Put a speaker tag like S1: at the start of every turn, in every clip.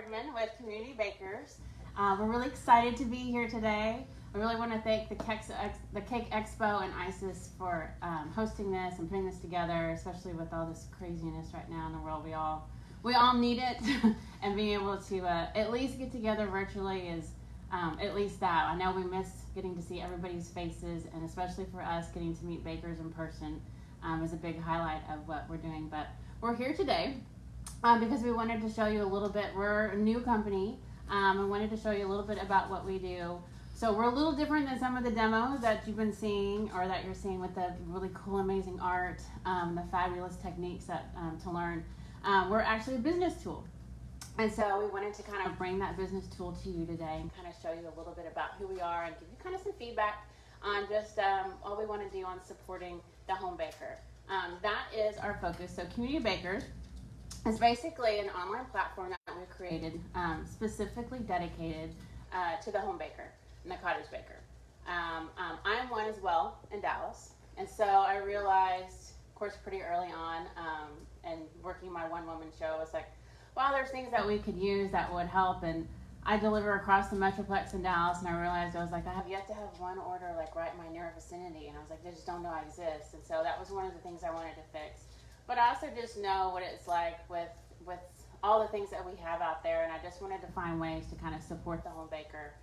S1: Hardman with Community Bakers. We're really excited to be here today. I really want to thank the Cake Expo and ISIS for hosting this and putting this together, especially with all this craziness right now in the world. We all need it, and being able to at least get together virtually is at least that. I know we miss getting to see everybody's faces, and especially for us, getting to meet bakers in person is a big highlight of what we're doing. But we're here today because we wanted to show you a little bit. We're a new company and wanted to show you a little bit about what we do. So we're a little different than some of the demos that you've been seeing or that you're seeing with the really cool, amazing art, the fabulous techniques that to learn. We're actually a business tool. And so we wanted to kind of bring that business tool to you today and kind of show you a little bit about who we are and give you kind of some feedback on just all we want to do on supporting the home baker. That is our focus. So Community Bakers is basically an online platform that we've created specifically dedicated to the home baker and the cottage baker. I'm one as well in Dallas. And so I realized, of course, pretty early on and working my one-woman show, it's like, wow, there's things that we could use that would help. And I deliver across the Metroplex in Dallas, and I realized, I was like, I have yet to have one order like right in my near vicinity. And I was like, they just don't know I exist. And so that was one of the things I wanted to fix. But I also just know what it's like with all the things that we have out there, and I just wanted to find ways to kind of support the home baker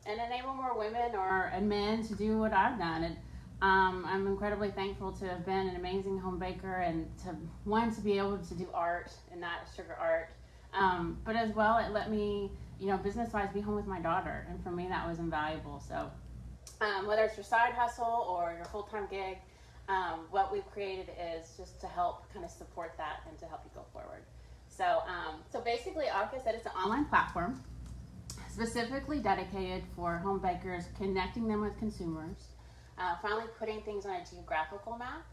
S1: and enable more women and men to do what I've done. And I'm incredibly thankful to have been an amazing home baker and to be able to do art and not sugar art. But as well, it let me, business-wise, be home with my daughter, and for me that was invaluable. So whether it's your side hustle or your full-time gig, what we've created is just to help kind of support that and to help you go forward. So basically, like I said, it's an online platform specifically dedicated for home bakers, connecting them with consumers, finally putting things on a geographical map.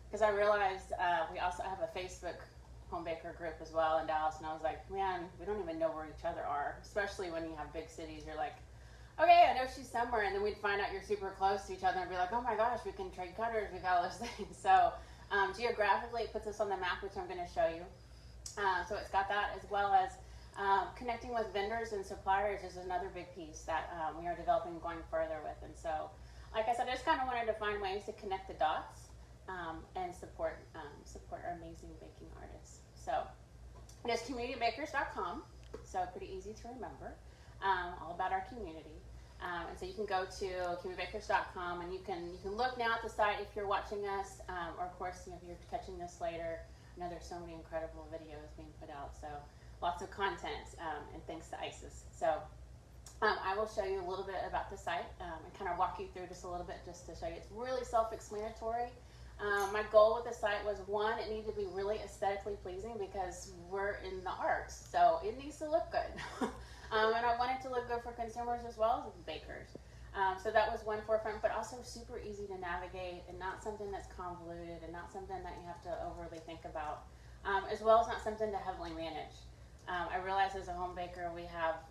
S1: Because I realized we also have a Facebook home baker group as well in Dallas, and I was like, man, we don't even know where each other are, especially when you have big cities. You're like, okay, I know she's somewhere, and then we'd find out you're super close to each other and be like, oh my gosh, we can trade cutters, we've got all those things. So geographically, it puts us on the map, which I'm going to show you. So it's got that, as well as connecting with vendors and suppliers is another big piece that we are developing going further with. And so, like I said, I just kind of wanted to find ways to connect the dots and support our amazing baking artists. So it is communitybakers.com, so pretty easy to remember, all about our community. And so you can go to communitybakers.com, and you can look now at the site if you're watching us, or of course, if you're catching this later. I know there's so many incredible videos being put out, so lots of content, and thanks to ISIS. So I will show you a little bit about the site and kind of walk you through just a little bit just to show you. It's really self-explanatory. My goal with the site was, one, it needed to be really aesthetically pleasing because we're in the arts, so it needs to look good. And I want it to look good for consumers as well as bakers. So that was one forefront, but also super easy to navigate and not something that's convoluted and not something that you have to overly think about, as well as not something to heavily manage. I realize as a home baker we have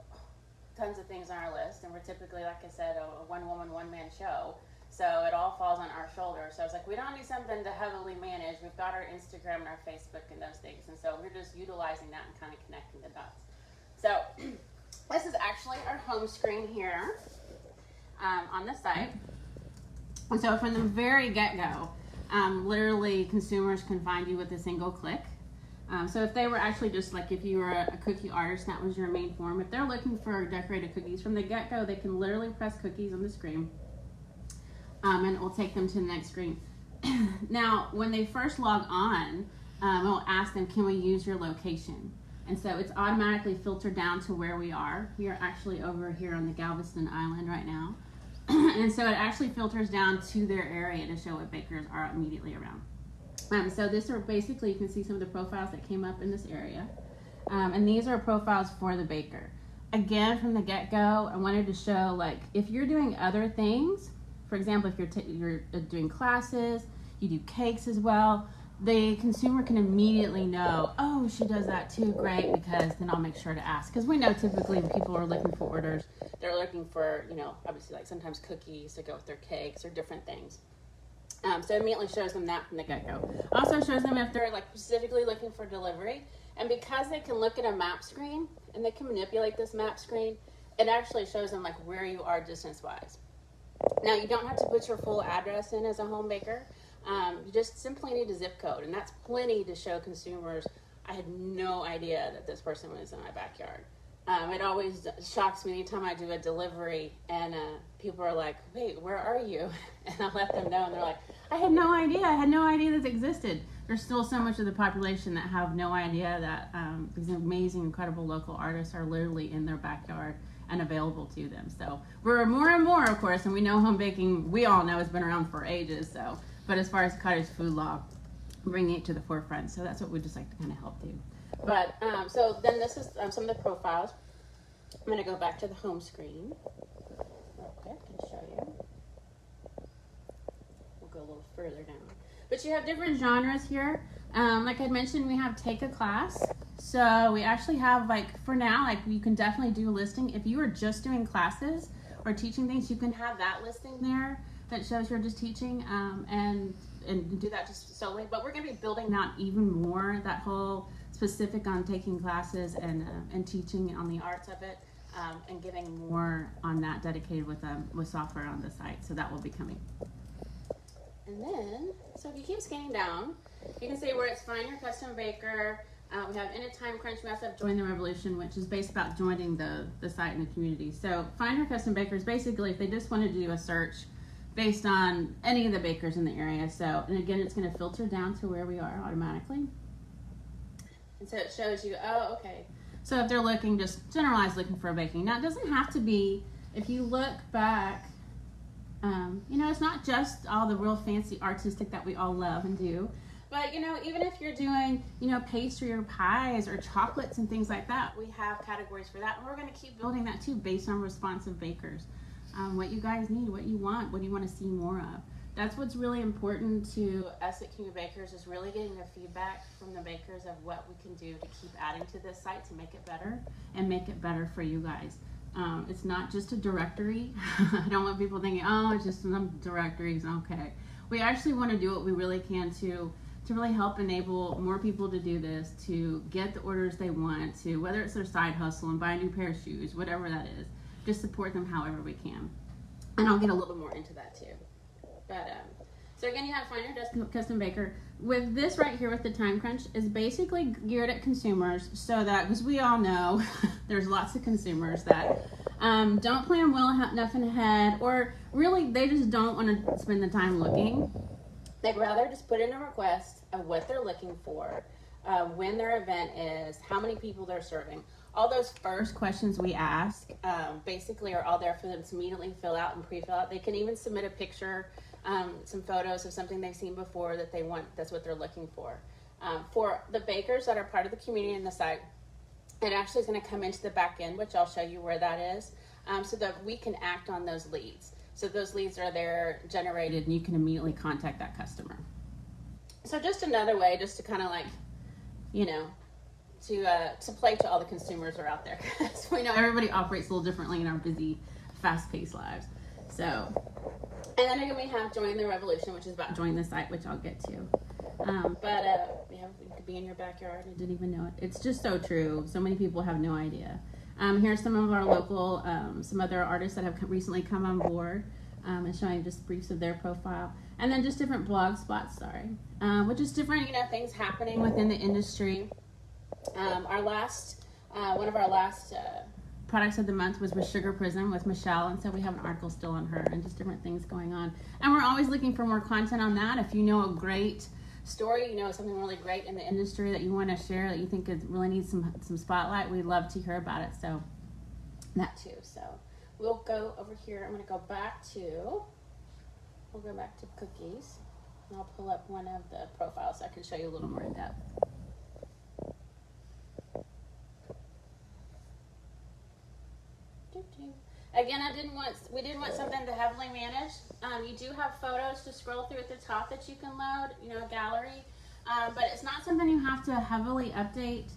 S1: tons of things on our list, and we're typically, like I said, a one-woman, one-man show, so it all falls on our shoulders. So I was like, we don't need something to heavily manage. We've got our Instagram and our Facebook and those things, and so we're just utilizing that and kind of connecting the dots. So this is actually our home screen here on the site. And so from the very get-go, literally consumers can find you with a single click. So if they were actually just like, if you were a cookie artist, that was your main form. If they're looking for decorated cookies from the get-go, they can literally press cookies on the screen, and it will take them to the next screen. Now, when they first log on, it will ask them, can we use your location? And so it's automatically filtered down to where we are. We are actually over here on the Galveston Island right now. And so it actually filters down to their area to show what bakers are immediately around. So this are basically, you can see some of the profiles that came up in this area. And these are profiles for the baker. Again, from the get-go, I wanted to show, like, if you're doing other things, for example, if you're doing classes, you do cakes as well, the consumer can immediately know, oh, she does that too, great, because then I'll make sure to ask. Because we know typically when people are looking for orders, they're looking for, obviously like sometimes cookies to go with their cakes or different things. So it immediately shows them that from the get-go. Also shows them if they're like specifically looking for delivery, And because they can look at a map screen and they can manipulate this map screen, it actually shows them like where you are distance-wise. Now, you don't have to put your full address in as a home baker. You just simply need a zip code, and that's plenty to show consumers, I had no idea that this person was in my backyard. It always shocks me anytime I do a delivery and people are like, wait, where are you? And I let them know, and they're like, I had no idea this existed. There's still so much of the population that have no idea that these amazing, incredible local artists are literally in their backyard and available to them. So we're more and more, of course, and we know home baking, we all know, has been around for ages. So, but as far as cottage food law, bringing it to the forefront. So that's what we'd just like to kind of help do. But so then this is some of the profiles. I'm going to go back to the home screen real quick and show you. We'll go a little further down. But you have different genres here. Like I mentioned, we have take a class. So we actually have, like, for now, like, you can definitely do a listing. If you are just doing classes or teaching things, you can have that listing there that shows you're just teaching and do that just solely. But we're going to be building out even more, that whole specific on taking classes and teaching on the arts of it, and getting more on that dedicated with software on the site. So that will be coming. And then, so if you keep scanning down, you can see where it's Find Your Custom Baker. We have In a Time Crunch. We also have Join the Revolution, which is based about joining the site and the community. So Find Your Custom Baker is basically if they just wanted to do a search based on any of the bakers in the area. So, and again, it's going to filter down to where we are automatically. And so it shows you, oh, okay. So if they're looking, just generalized looking for a baking. Now, it doesn't have to be, if you look back, you know, it's not just all the real fancy artistic that we all love and do. But, you know, even if you're doing, you know, pastry or pies or chocolates and things like that, we have categories for that. And we're going to keep building that too based on responsive bakers. What you guys need, what you want to see more of. That's what's really important to us at Community Bakers, is really getting the feedback from the bakers of what we can do to keep adding to this site to make it better and make it better for you guys. It's not just a directory. I don't want people thinking, oh, it's just some directories. Okay. We actually want to do what we really can to really help enable more people to do this, to get the orders they want, to whether it's their side hustle and buy a new pair of shoes, whatever that is, just support them however we can. And I'll get a little more into that too. But so again, you have Find Your Custom Baker. With this right here with the time crunch is basically geared at consumers, so that, because we all know there's lots of consumers that don't plan well enough ahead, or really they just don't want to spend the time looking. They'd rather just put in a request of what they're looking for, when their event is, how many people they're serving. All those first questions we ask basically are all there for them to immediately fill out and pre-fill out. They can even submit a picture, some photos of something they've seen before that they want, that's what they're looking for. For the bakers that are part of the community in the site, it actually is going to come into the back end, which I'll show you where that is, so that we can act on those leads. So those leads are there generated and you can immediately contact that customer. So just another way, just to kind of like, you know, to play to all the consumers who are out there. Because we know everybody operates a little differently in our busy, fast-paced lives. So, and then again we have Join the Revolution, which is about join the site, which I'll get to. You could be in your backyard and didn't even know it. It's just so true. So many people have no idea. Here's some of our local, some other artists that have recently come on board, and showing just briefs of their profile. And then just different blog spots, which is different, you know, things happening within the industry. Our last, one of our last products of the month was with Sugar Prism with Michelle, and so we have an article still on her and just different things going on. And we're always looking for more content on that. If you know a great story, you know something really great in the industry that you want to share, that you think it really needs some spotlight, we'd love to hear about it. So that too. So we'll go over here. I'm going to go back to, we'll go back to cookies, and I'll pull up one of the profiles so I can show you a little more in depth. Again, we didn't want something to heavily manage. You do have photos to scroll through at the top that you can load, you know, a gallery. But it's not something you have to heavily update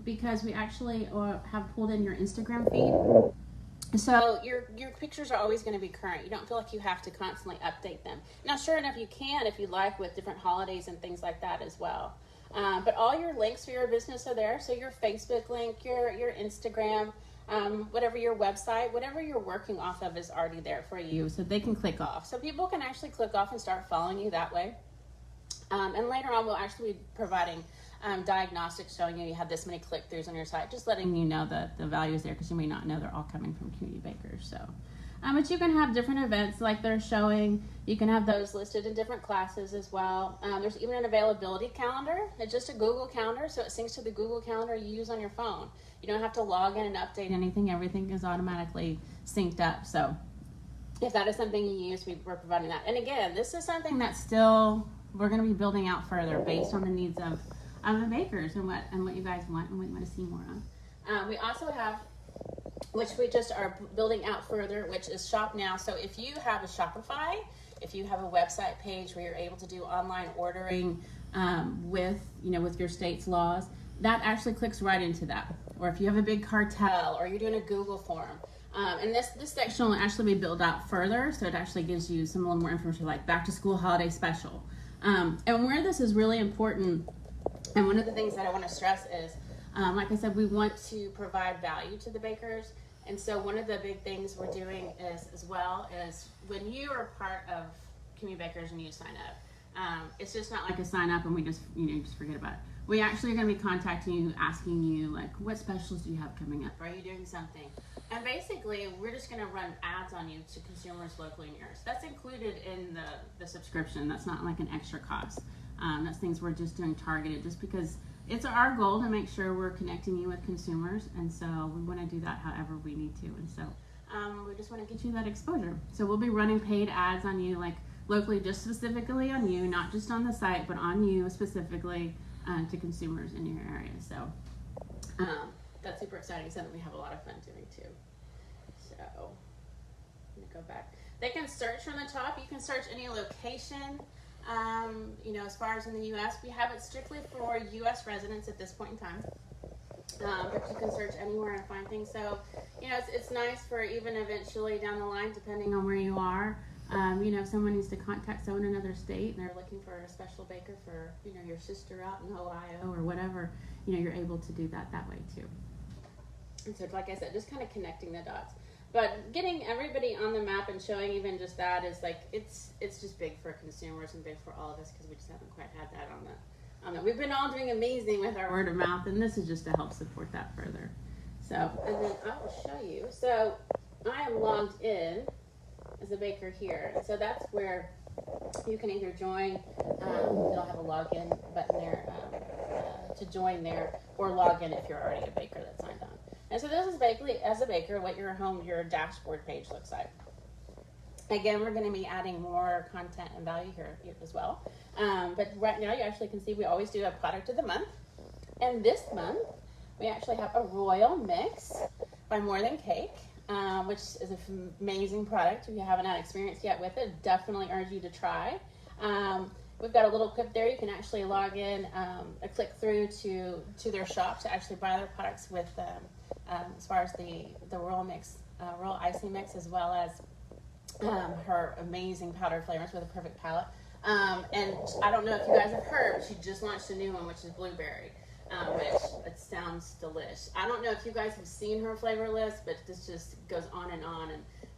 S1: because we actually have pulled in your Instagram feed. So your pictures are always going to be current. You don't feel like you have to constantly update them. Now, sure enough, you can if you like, with different holidays and things like that as well. But all your links for your business are there. So your Facebook link, your Instagram, whatever your website, whatever you're working off of is already there for you. So they can click off. So people can actually click off and start following you that way. And later on, we'll actually be providing diagnostics showing you have this many click-throughs on your site, just letting you know that the value is there, because you may not know they're all coming from community bakers. So, but you can have different events like they're showing. You can have those listed in different classes as well. There's even an availability calendar. It's just a Google calendar, so it syncs to the Google calendar you use on your phone. You don't have to log in and update anything. Everything is automatically synced up. So if that is something you use, we're providing that. And again, this is something that's still, we're going to be building out further based on the needs of the bakers and what you guys want and what you want to see more of. We also have, which we just are building out further, which is Shop Now. So if you have a Shopify, if you have a website page where you're able to do online ordering with your state's laws, that actually clicks right into that. Or if you have a big cartel, or you're doing a Google form, and this section will actually be built out further, so it actually gives you a little more information, like back to school holiday special. And where this is really important, and one of the things that I want to stress is, like I said, we want to provide value to the bakers. And so one of the big things we're doing is, as well, is when you are part of Community Bakers and you sign up, it's just not like a sign up and we just forget about it. We actually are going to be contacting you, asking you, like, what specials do you have coming up? Are you doing something? And basically, we're just going to run ads on you to consumers locally near us. That's included in the subscription. That's not like an extra cost. That's things we're just doing targeted, just because it's our goal to make sure we're connecting you with consumers. And so we want to do that however we need to. And so we just want to get you that exposure. So we'll be running paid ads on you, like locally, just specifically on you, not just on the site, but on you specifically. To consumers in your area. So that's super exciting, something we have a lot of fun doing too. So I'm gonna go back. They can search from the top. You can search any location. As far as in the U.S., we have it strictly for U.S. residents at this point in time. But you can search anywhere and find things. So, it's nice for even eventually down the line, depending on where you are. If someone needs to contact someone in another state and they're looking for a special baker for, your sister out in Ohio or whatever, you're able to do that way too. And so, like I said, just kind of connecting the dots. But getting everybody on the map and showing even just that is like, it's just big for consumers and big for all of us, because we just haven't quite had that on the. We've been all doing amazing with our word of mouth, and this is just to help support that further. So, and then I will show you. So I am logged in as a baker here, and so that's where you can either join, it'll have a login button there to join there, or log in if you're already a baker that's signed on. And so this is basically, as a baker, what your dashboard page looks like. Again, we're going to be adding more content and value here as well. But right now you actually can see we always do a product of the month. And this month, we actually have a Royal Mix by More Than Cake, which is an amazing product. If you haven't had experience yet with it, definitely urge you to try. We've got a little clip there. You can actually log in, click through to their shop to actually buy their products with as far as the Royal Mix, Royal Icing Mix, as well as her amazing powdered flavors with a perfect palate. And I don't know if you guys have heard, but she just launched a new one, which is blueberry, which it sounds delish. I don't know if you guys have seen her flavor list, but this just goes on. And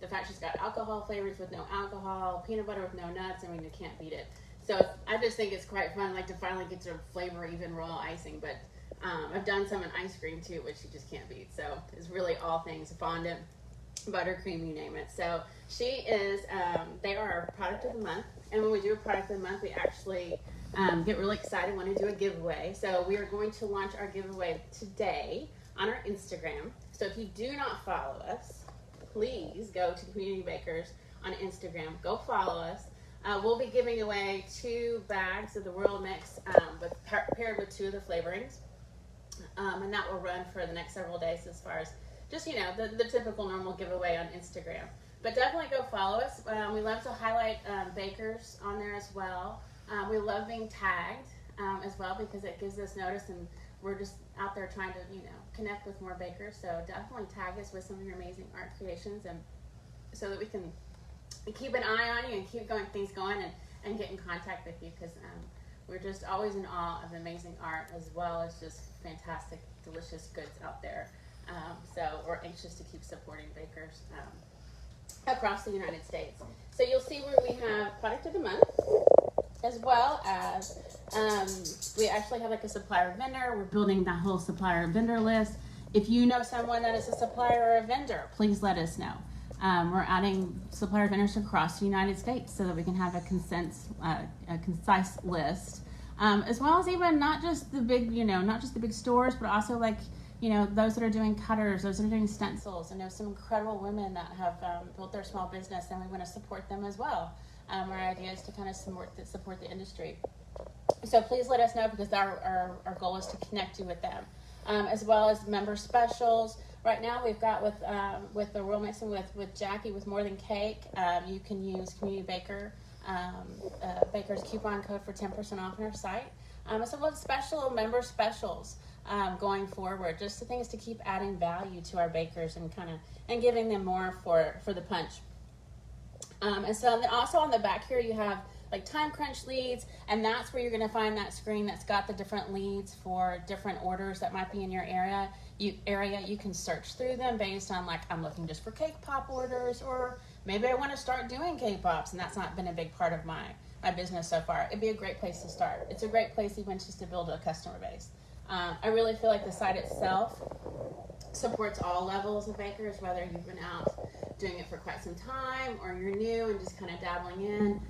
S1: the fact she's got alcohol flavors with no alcohol, peanut butter with no nuts, I mean, you can't beat it. So I just think it's quite fun, like, to finally get to flavor even royal icing. But I've done some in ice cream too, which you just can't beat. So it's really all things fondant, buttercream, you name it. So she is, they are our product of the month. And when we do a product of the month, we actually get really excited when we do a giveaway. So we are going to launch our giveaway today on our Instagram. So if you do not follow us, please go to Community Bakers on Instagram. Go follow us. We'll be giving away 2 bags of the Royal Mix paired with 2 of the flavorings. And that will run for the next several days, as far as just, the typical normal giveaway on Instagram. But definitely go follow us. We love to highlight bakers on there as well. We love being tagged as well, because it gives us notice, and we're just out there trying to, connect with more bakers. So definitely tag us with some of your amazing art creations, and so that we can keep an eye on you and keep things going and get in contact with you, because we're just always in awe of amazing art as well as just fantastic, delicious goods out there. So we're anxious to keep supporting bakers across the United States. So you'll see where we have product of the month, as well as we actually have like a supplier vendor. We're building that whole supplier vendor list. If you know someone that is a supplier or a vendor, please let us know. We're adding supplier vendors across the United States so that we can have a concise list, as well as even not just the big, not just the big stores, but also like, those that are doing cutters, those that are doing stencils. I know some incredible women that have built their small business, and we want to support them as well. Our idea is to kind of support the industry. So please let us know, because our goal is to connect you with them, as well as member specials. Right now we've got with the Royal Mixing with Jackie with More Than Cake, you can use Community Baker Baker's coupon code for 10% off on our site. So we'll have special member specials going forward, just the things to keep adding value to our bakers and giving them more for the punch. And so then also on the back here you have like time crunch leads, and that's where you're going to find that screen that's got the different leads for different orders that might be in your area. You can search through them based on, like, I'm looking just for cake pop orders, or maybe I want to start doing cake pops, and that's not been a big part of my business so far. It'd be a great place to start. It's a great place even just to build a customer base. I really feel like the site itself supports all levels of bakers, whether you've been out doing it for quite some time or you're new and just kind of dabbling in.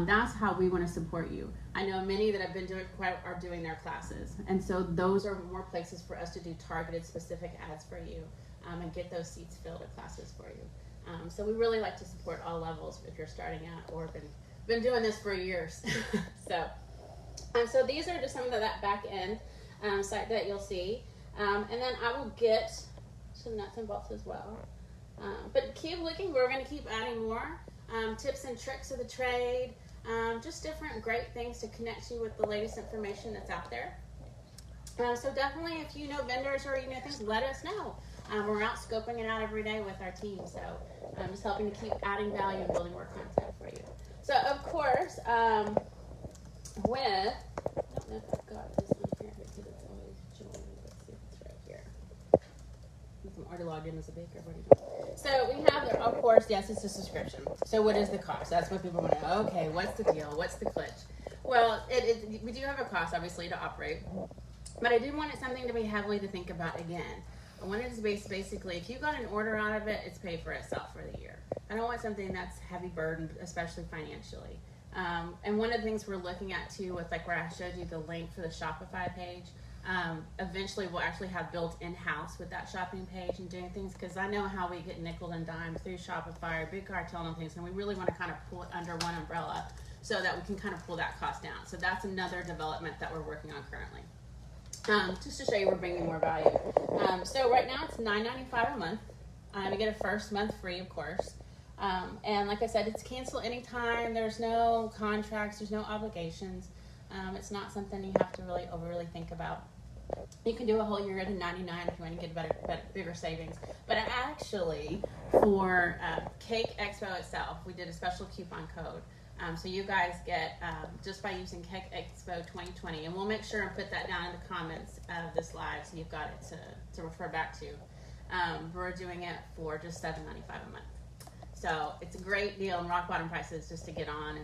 S1: That's how we want to support you. I know many that have been doing are doing their classes, and so those are more places for us to do targeted, specific ads for you, and get those seats filled at classes for you. So we really like to support all levels if you're starting out or been doing this for years. So these are just some of that back end site that you'll see, and then I will get some nuts and bolts as well. But keep looking. We're going to keep adding more tips and tricks of the trade, just different great things to connect you with the latest information that's out there. So definitely, if you know vendors or you know things, let us know. We're out scoping it out every day with our team, so I'm just helping to keep adding value and building more content for you. So of course, I don't know if I've got this one here because it's always joined. Let's see if it's right here. I'm already logged in as a baker. What are you doing? So we have, of course, yes, it's a subscription. So what is the cost? That's what people want to know. Okay, what's the deal? What's the glitch? Well, we do have a cost, obviously, to operate, but I do want it something to be heavily to think about again. I want it to be basically, if you got an order out of it, it's paid for itself for the year. I don't want something that's heavy burdened, especially financially. And one of the things we're looking at too, with like where I showed you the link for the Shopify page, eventually we'll actually have built in-house with that shopping page and doing things, because I know how we get nickel and dimed through Shopify or Big Cartel and things, and we really want to kind of pull it under one umbrella so that we can kind of pull that cost down. So that's another development that we're working on currently. Just to show you we're bringing more value. So right now it's $9.95 a month. You get a first month free, of course. And like I said, it's cancel anytime. There's no contracts. There's no obligations. It's not something you have to really overly think about. You can do a whole year at $99 if you want to get bigger savings. But actually, for Cake Expo itself, we did a special coupon code. So you guys get, just by using Cake Expo 2020, and we'll make sure and put that down in the comments of this live so you've got it to refer back to. We're doing it for just $7.95 a month. So it's a great deal, and rock bottom prices just to get on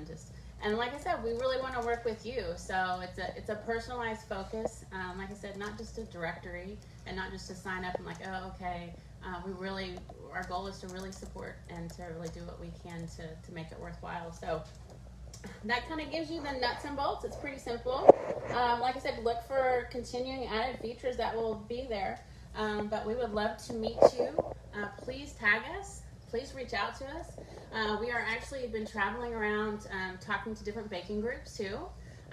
S1: and like I said, we really want to work with you. So it's a personalized focus. Like I said, not just a directory and not just to sign up and like, oh, okay. Our goal is to really support and to really do what we can to make it worthwhile. So that kind of gives you the nuts and bolts. It's pretty simple. Like I said, look for continuing added features that will be there. But we would love to meet you. Please tag us. Please reach out to us. We are actually been traveling around talking to different baking groups too.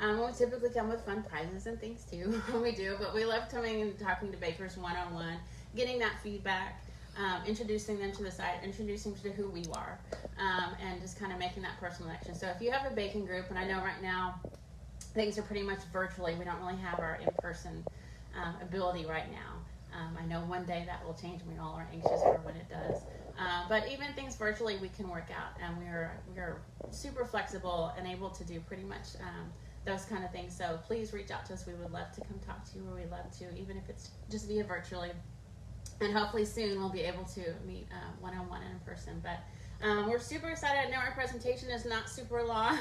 S1: We typically come with fun prizes and things too. We do, but we love coming and talking to bakers one-on-one, getting that feedback, introducing them to the site, introducing them to who we are, and just kind of making that personal connection. So if you have a baking group, and I know right now things are pretty much virtually, we don't really have our in-person ability right now. I know one day that will change, and we all are anxious for when it does. But even things virtually we can work out, and we are super flexible and able to do pretty much those kind of things. So please reach out to us. We would love to come talk to you, or we'd love to, even if it's just via virtually. And hopefully soon we'll be able to meet one-on-one and in person. But we're super excited. I know our presentation is not super long.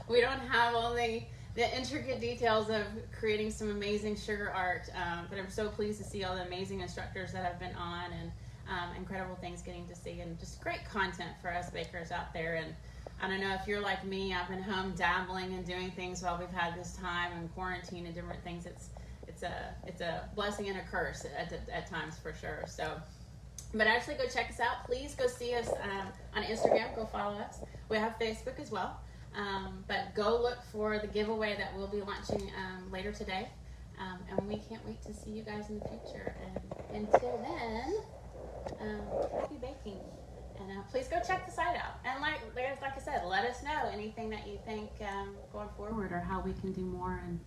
S1: We don't have all the intricate details of creating some amazing sugar art, but I'm so pleased to see all the amazing instructors that have been on, and incredible things getting to see, and just great content for us bakers out there. And I don't know if you're like me, I've been home dabbling and doing things while we've had this time and quarantine and different things. It's a blessing and a curse at times, for sure. So, but actually go check us out. Please go see us on Instagram. Go follow us. We have Facebook as well. But go look for the giveaway that we'll be launching later today. And we can't wait to see you guys in the future. And until then, happy baking. And please go check the site out. And like I said, let us know anything that you think going forward, or how we can do more. And